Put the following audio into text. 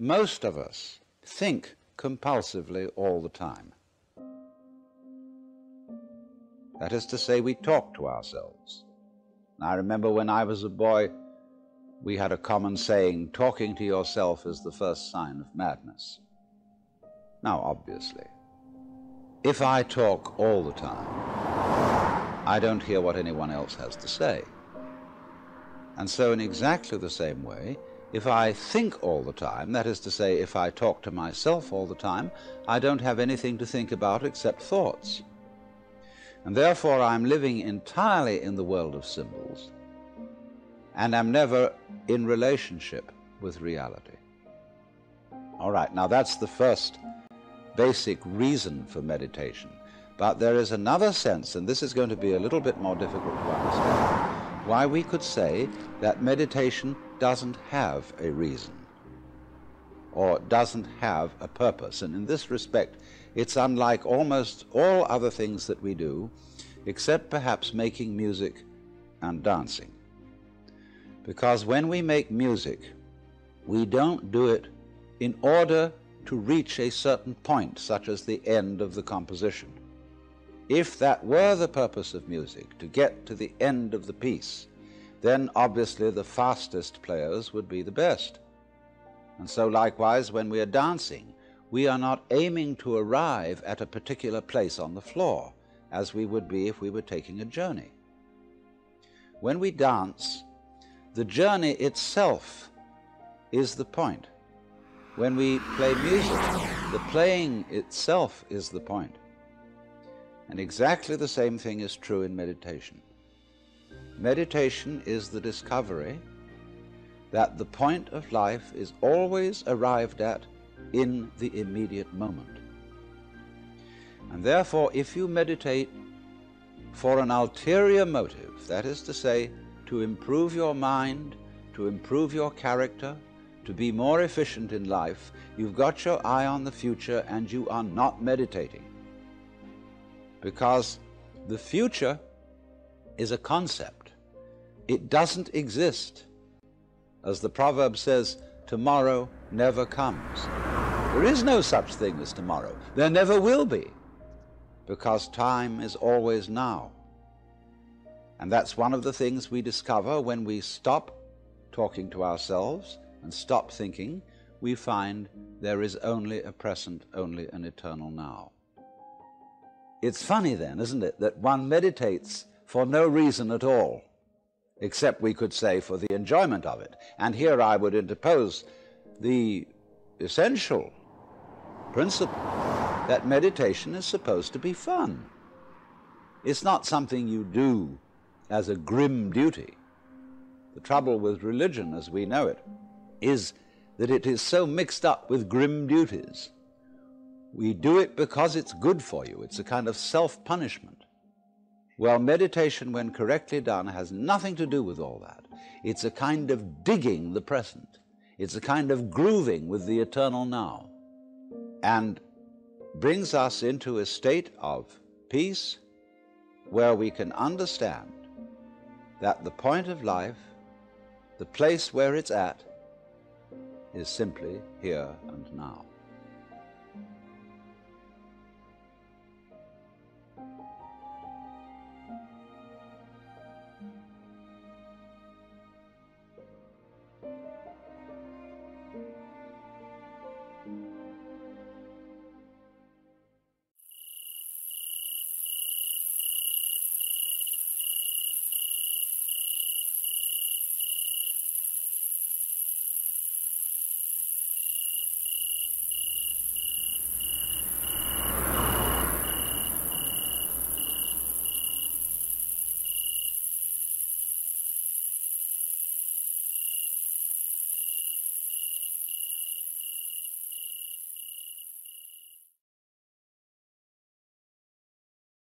Most of us think compulsively all the time. That is to say, we talk to ourselves. And I remember when I was a boy, we had a common saying, talking to yourself is the first sign of madness. Now, obviously, if I talk all the time, I don't hear what anyone else has to say. And so in exactly the same way, if I think all the time, that is to say, if I talk to myself all the time, I don't have anything to think about except thoughts. And therefore I'm living entirely in the world of symbols, and I'm never in relationship with reality. All right, now that's the first basic reason for meditation. But there is another sense, and this is going to be a little bit more difficult to understand, why we could say that meditation doesn't have a reason or doesn't have a purpose. And in this respect, it's unlike almost all other things that we do, except perhaps making music and dancing. Because when we make music, we don't do it in order to reach a certain point, such as the end of the composition. If that were the purpose of music, to get to the end of the piece, then obviously the fastest players would be the best. And so likewise, when we are dancing, we are not aiming to arrive at a particular place on the floor, as we would be if we were taking a journey. When we dance, the journey itself is the point. When we play music, the playing itself is the point. And exactly the same thing is true in meditation. Meditation is the discovery that the point of life is always arrived at in the immediate moment. And therefore, if you meditate for an ulterior motive, that is to say, to improve your mind, to improve your character, to be more efficient in life, you've got your eye on the future and you are not meditating. Because the future is a concept. It doesn't exist. As the proverb says, tomorrow never comes. There is no such thing as tomorrow. There never will be, because time is always now. And that's one of the things we discover when we stop talking to ourselves and stop thinking. We find there is only a present, only an eternal now. It's funny then, isn't it, that one meditates for no reason at all, except we could say for the enjoyment of it. And here I would interpose the essential principle that meditation is supposed to be fun. It's not something you do as a grim duty. The trouble with religion, as we know it, is that it is so mixed up with grim duties. We do it because it's good for you. It's a kind of self-punishment. Well, meditation, when correctly done, has nothing to do with all that. It's a kind of digging the present. It's a kind of grooving with the eternal now, and brings us into a state of peace where we can understand that the point of life, the place where it's at, is simply here and now.